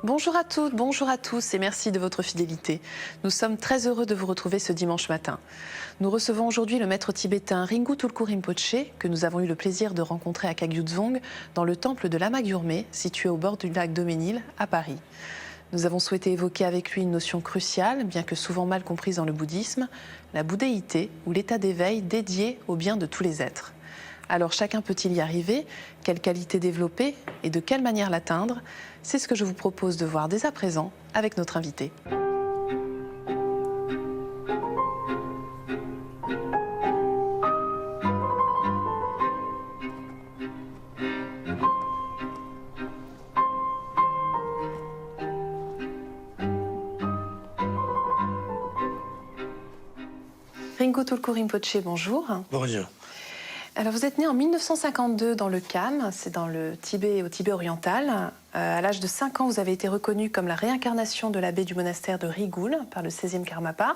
Bonjour à toutes, bonjour à tous et merci de votre fidélité. Nous sommes très heureux de vous retrouver ce dimanche matin. Nous recevons aujourd'hui le maître tibétain Ringu Tulku Rinpoche, que nous avons eu le plaisir de rencontrer à Kagyudzong, dans le temple de Lama Gyurme, situé au bord du lac Daumesnil, à Paris. Nous avons souhaité évoquer avec lui une notion cruciale, bien que souvent mal comprise dans le bouddhisme, la bouddhéité, ou l'état d'éveil dédié au bien de tous les êtres. Alors chacun peut-il y arriver? Quelles qualités développer et de quelle manière l'atteindre? C'est ce que je vous propose de voir dès à présent avec notre invité. Ringu Tulku Rinpoche, bonjour. Bonjour. Alors vous êtes né en 1952 dans le Kham, c'est dans le Tibet, au Tibet oriental. À l'âge de 5 ans, vous avez été reconnu comme la réincarnation de l'abbé du monastère de Rigul par le 16e Karmapa.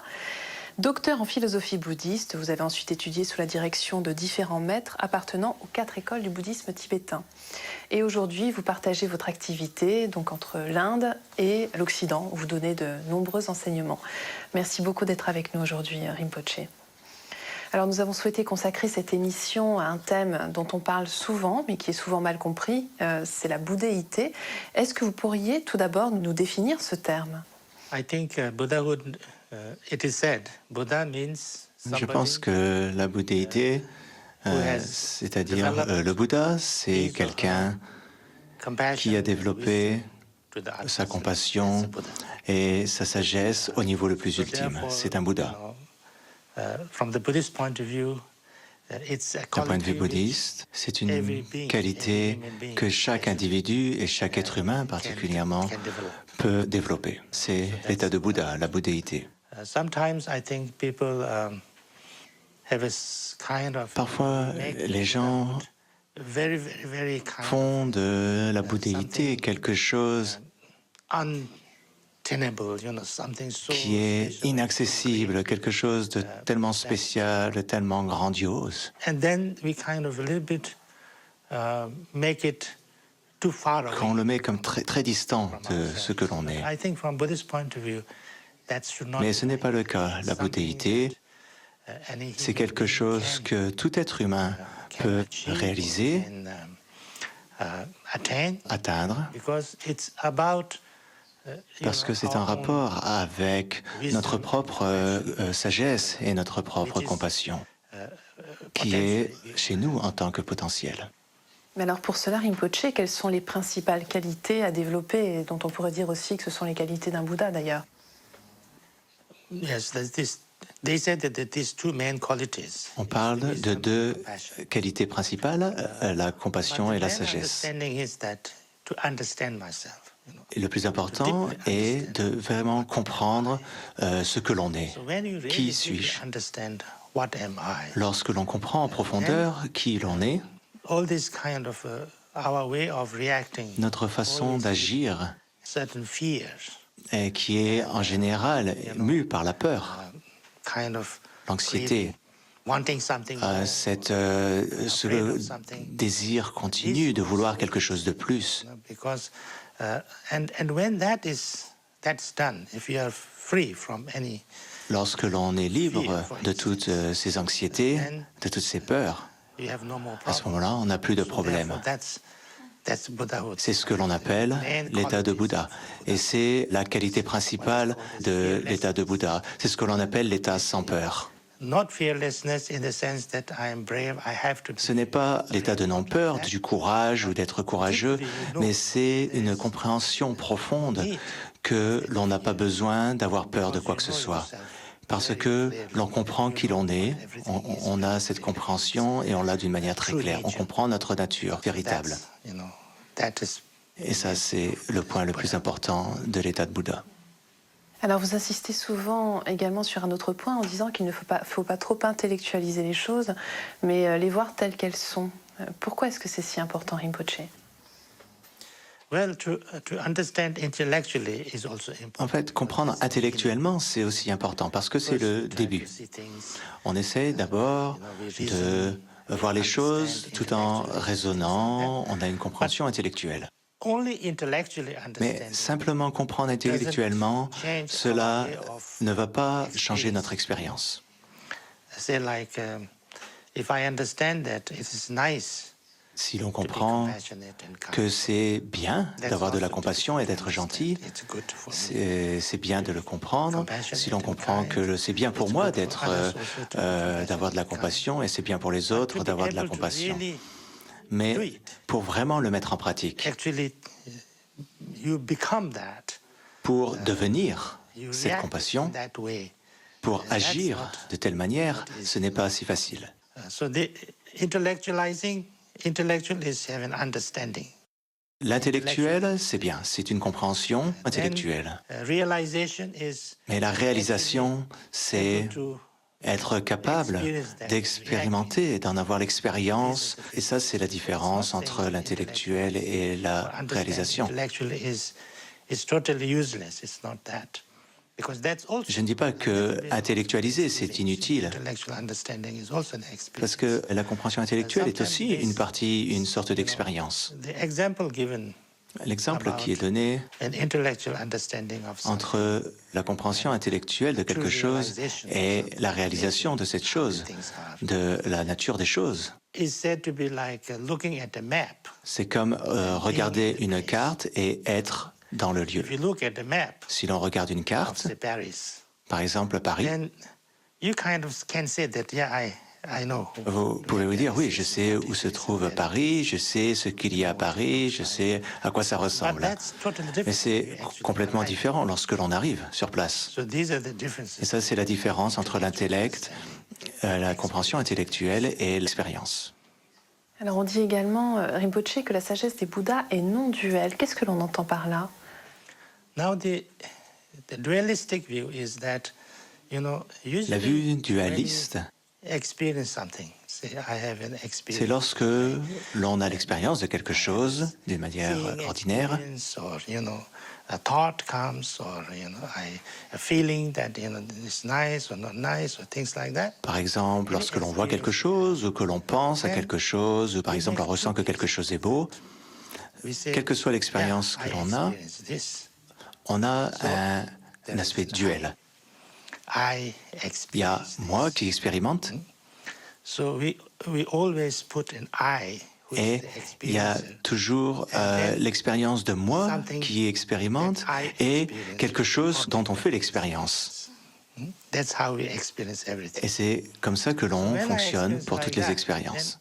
Docteur en philosophie bouddhiste, vous avez ensuite étudié sous la direction de différents maîtres appartenant aux 4 écoles du bouddhisme tibétain. Et aujourd'hui, vous partagez votre activité donc entre l'Inde et l'Occident, où vous donnez de nombreux enseignements. Merci beaucoup d'être avec nous aujourd'hui, Rinpoche. Alors nous avons souhaité consacrer cette émission à un thème dont on parle souvent, mais qui est souvent mal compris, c'est la bouddhéité. Est-ce que vous pourriez tout d'abord nous définir ce terme? Je pense que la bouddhéité, c'est-à-dire le Bouddha, c'est quelqu'un qui a développé sa compassion et sa sagesse au niveau le plus ultime. C'est un Bouddha. D'un point de vue bouddhiste, c'est une qualité que chaque individu et chaque être humain particulièrement peut développer. C'est l'état de Bouddha, la bouddhéité. Parfois, les gens font de la bouddhéité quelque chose qui est inaccessible, quelque chose de tellement spécial, de tellement grandiose. Qu'on le met comme très distant de ce que l'on est. Mais ce n'est pas le cas. La bouddhéité, c'est quelque chose que tout être humain peut réaliser, atteindre, parce que c'est un rapport avec notre propre sagesse et notre propre compassion, qui est chez nous en tant que potentiel. Mais alors pour cela, Rinpoche, quelles sont les principales qualités à développer, et dont on pourrait dire aussi que ce sont les qualités d'un Bouddha d'ailleurs? On parle de 2 qualités principales, la compassion et la sagesse. Et le plus important est de vraiment comprendre ce que l'on est. Qui suis-je? Lorsque l'on comprend en profondeur qui l'on est, notre façon d'agir, qui est en général mue par la peur, l'anxiété, ce désir continu de vouloir quelque chose de plus. Lorsque l'on est libre de toutes ces anxiétés, de toutes ces peurs, à ce moment-là, on n'a plus de problème. C'est ce que l'on appelle l'état de Bouddha. Et c'est la qualité principale de l'état de Bouddha. C'est ce que l'on appelle l'état sans peur. Ce n'est pas l'état de non-peur, du courage ou d'être courageux, mais c'est une compréhension profonde que l'on n'a pas besoin d'avoir peur de quoi que ce soit. Parce que l'on comprend qui l'on est, on a cette compréhension et on l'a d'une manière très claire. On comprend notre nature véritable. Et ça, c'est le point le plus important de l'état de Bouddha. Alors vous insistez souvent également sur un autre point en disant qu'il ne faut pas trop intellectualiser les choses, mais les voir telles qu'elles sont. Pourquoi est-ce que c'est si important, Rinpoche? En fait, comprendre intellectuellement, c'est aussi important parce que c'est le début. On essaie d'abord de voir les choses tout en raisonnant, on a une compréhension intellectuelle. Mais simplement comprendre intellectuellement, cela ne va pas changer notre expérience. Si l'on comprend que c'est bien d'avoir de la compassion et d'être gentil, c'est bien de le comprendre. Si l'on comprend que c'est bien pour moi d'avoir de la compassion et c'est bien pour les autres d'avoir de la compassion. Mais pour vraiment le mettre en pratique, pour devenir cette compassion, pour agir de telle manière, ce n'est pas si facile. L'intellectuel, c'est bien, c'est une compréhension intellectuelle. Mais la réalisation, c'est être capable d'expérimenter, d'en avoir l'expérience. Et ça, c'est la différence entre l'intellectuel et la réalisation. Je ne dis pas que intellectualiser, c'est inutile, parce que la compréhension intellectuelle est aussi une sorte d'expérience. L'exemple qui est donné entre la compréhension intellectuelle de quelque chose et la réalisation de cette chose, de la nature des choses, c'est comme regarder une carte et être dans le lieu. Si l'on regarde une carte, par exemple Paris, vous pouvez vous dire, oui, je sais où se trouve Paris, je sais ce qu'il y a à Paris, je sais à quoi ça ressemble. Mais c'est complètement différent lorsque l'on arrive sur place. Et ça, c'est la différence entre l'intellect, la compréhension intellectuelle et l'expérience. Alors on dit également, Rinpoche, que la sagesse des Bouddhas est non duelle. Qu'est-ce que l'on entend par là? La vue dualiste, c'est lorsque l'on a l'expérience de quelque chose d'une manière ordinaire, par exemple, lorsque l'on voit quelque chose ou que l'on pense à quelque chose, ou par exemple on ressent que quelque chose est beau, quelle que soit l'expérience que l'on a, on a un aspect duel. Il y a moi qui expérimente et il y a toujours l'expérience de moi qui expérimente et quelque chose dont on fait l'expérience. Et c'est comme ça que l'on fonctionne pour toutes les expériences.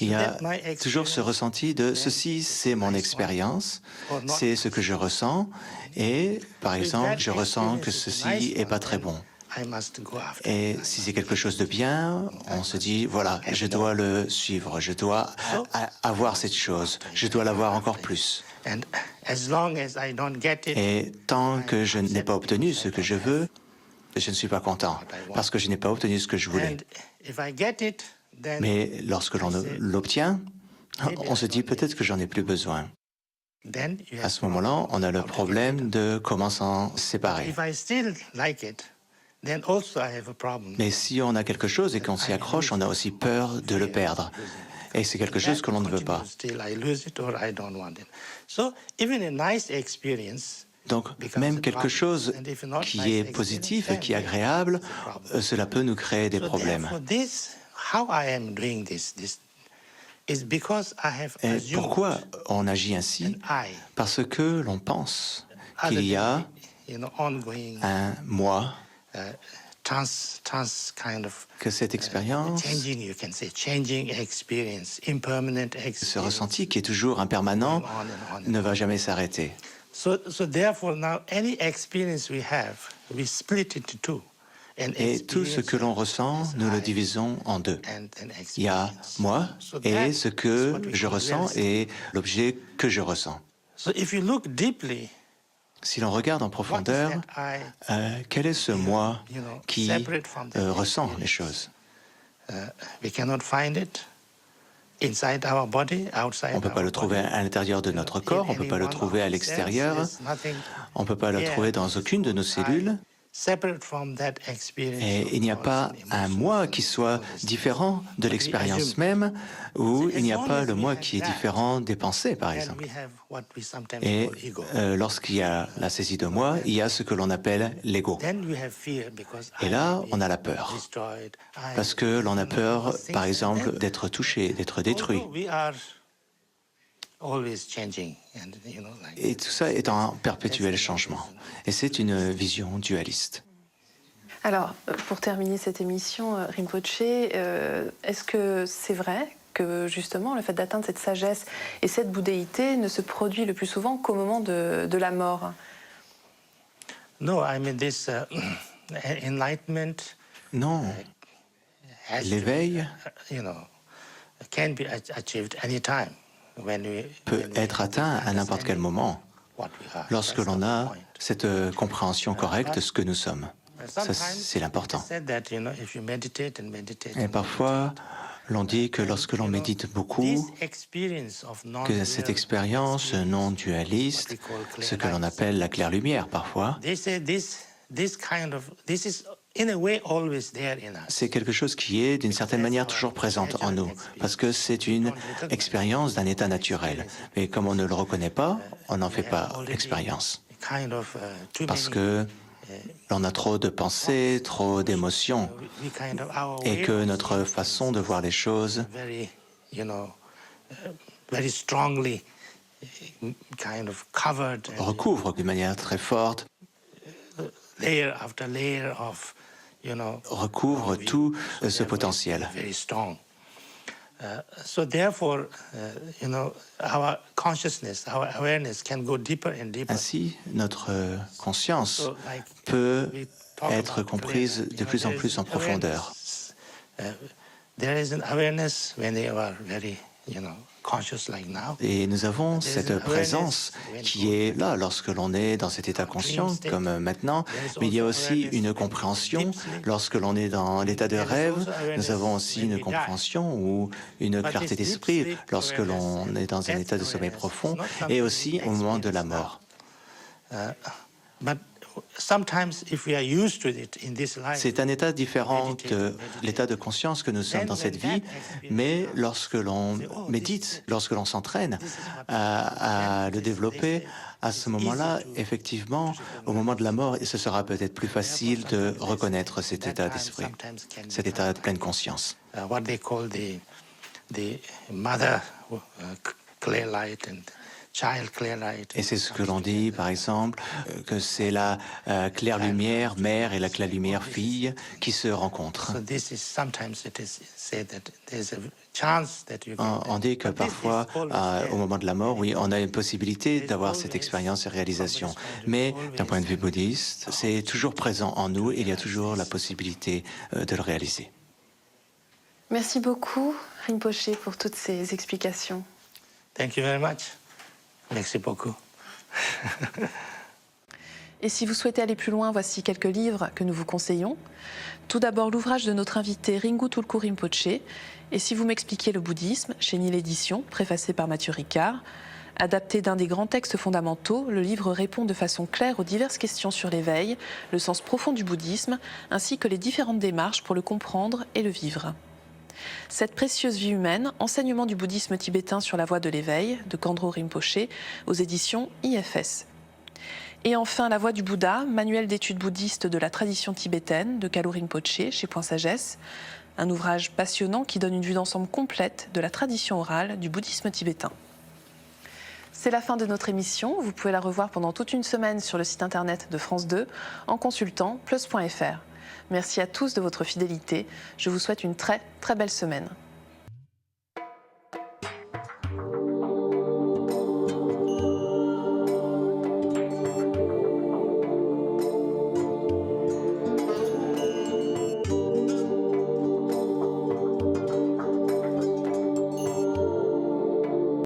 Il y a toujours ce ressenti de ceci, c'est mon expérience, c'est ce que je ressens, et par exemple, je ressens que ceci n'est pas très bon. Et si c'est quelque chose de bien, on se dit, voilà, je dois le suivre, je dois avoir cette chose, je dois l'avoir encore plus. Et tant que je n'ai pas obtenu ce que je veux, je ne suis pas content, parce que je n'ai pas obtenu ce que je voulais. Mais lorsque l'on l'obtient, on se dit peut-être que j'en ai plus besoin. À ce moment-là, on a le problème de comment s'en séparer. Mais si on a quelque chose et qu'on s'y accroche, on a aussi peur de le perdre. Et c'est quelque chose que l'on ne veut pas. Donc, même quelque chose qui est positif et qui est agréable, cela peut nous créer des problèmes. Et pourquoi on agit ainsi? Parce que l'on pense qu'il y a un moi, que cette expérience, ce ressenti qui est toujours impermanent, ne va jamais s'arrêter. Et tout ce que l'on ressent, nous le divisons en deux. Il y a moi et ce que je ressens et l'objet que je ressens. Si l'on regarde en profondeur, quel est ce moi qui ressent les choses? On ne peut pas le trouver à l'intérieur de notre corps, on ne peut pas le trouver à l'extérieur, on ne peut pas le trouver dans aucune de nos cellules. Et il n'y a pas un moi qui soit différent de l'expérience même, ou il n'y a pas le moi qui est différent des pensées, par exemple. Et lorsqu'il y a la saisie de moi, il y a ce que l'on appelle l'ego. Et là, on a la peur. Parce que l'on a peur, par exemple, d'être touché, d'être détruit. Et tout ça est en perpétuel changement. Et c'est une vision dualiste. Alors, pour terminer cette émission, Rinpoche, est-ce que c'est vrai que justement le fait d'atteindre cette sagesse et cette bouddhéité ne se produit le plus souvent qu'au moment de la mort? No, I mean this enlightenment. Non. L'éveil Can be achieved anytime peut être atteint à n'importe quel moment lorsque l'on a cette compréhension correcte de ce que nous sommes. Ça, c'est l'important. Et parfois, l'on dit que lorsque l'on médite beaucoup, que cette expérience non dualiste, ce que l'on appelle la claire-lumière parfois, c'est quelque chose qui est d'une certaine manière toujours présente en nous, parce que c'est une expérience d'un état naturel. Mais comme on ne le reconnaît pas, on n'en fait pas l'expérience. Parce que l'on a trop de pensées, trop d'émotions, et que notre façon de voir les choses recouvre d'une manière très forte, recouvre tout ce potentiel. So therefore, our consciousness, our awareness can go deeper and deeper. Ainsi, notre conscience peut être comprise de plus en plus en profondeur. There is an awareness when you are very, conscious like now. Et nous avons cette présence qui est là lorsque l'on est dans cet état conscient, comme maintenant, mais il y a aussi une compréhension lorsque l'on est dans l'état de rêve. Nous avons aussi une compréhension ou une clarté d'esprit lorsque l'on est dans un état de sommeil profond, et aussi au moment de la mort. C'est un état différent de l'état de conscience que nous sommes dans cette vie, mais lorsque l'on médite, lorsque l'on s'entraîne à le développer, à ce moment-là, effectivement, au moment de la mort, ce sera peut-être plus facile de reconnaître cet état d'esprit, cet état de pleine conscience. What they call the mother clear light and Et c'est ce que l'on dit, par exemple, que c'est la claire lumière mère et la claire lumière fille qui se rencontrent. On dit que parfois, au moment de la mort, oui, on a une possibilité d'avoir cette expérience et réalisation. Mais d'un point de vue bouddhiste, c'est toujours présent en nous et il y a toujours la possibilité de le réaliser. Merci beaucoup, Rinpoche, pour toutes ces explications. Thank you very much. Merci beaucoup. Et si vous souhaitez aller plus loin, voici quelques livres que nous vous conseillons. Tout d'abord, l'ouvrage de notre invité Ringu Tulku Rinpoche, Et si vous m'expliquiez le bouddhisme, chez Nil Éditions, préfacé par Mathieu Ricard. Adapté d'un des grands textes fondamentaux, le livre répond de façon claire aux diverses questions sur l'éveil, le sens profond du bouddhisme, ainsi que les différentes démarches pour le comprendre et le vivre. Cette précieuse vie humaine, enseignement du bouddhisme tibétain sur la voie de l'éveil, de Khandro Rinpoche, aux éditions IFS. Et enfin, La voie du Bouddha, manuel d'études bouddhistes de la tradition tibétaine, de Kalu Rinpoche, chez Point Sagesse. Un ouvrage passionnant qui donne une vue d'ensemble complète de la tradition orale du bouddhisme tibétain. C'est la fin de notre émission. Vous pouvez la revoir pendant toute une semaine sur le site internet de France 2 en consultant plus.fr. Merci à tous de votre fidélité. Je vous souhaite une très, très belle semaine.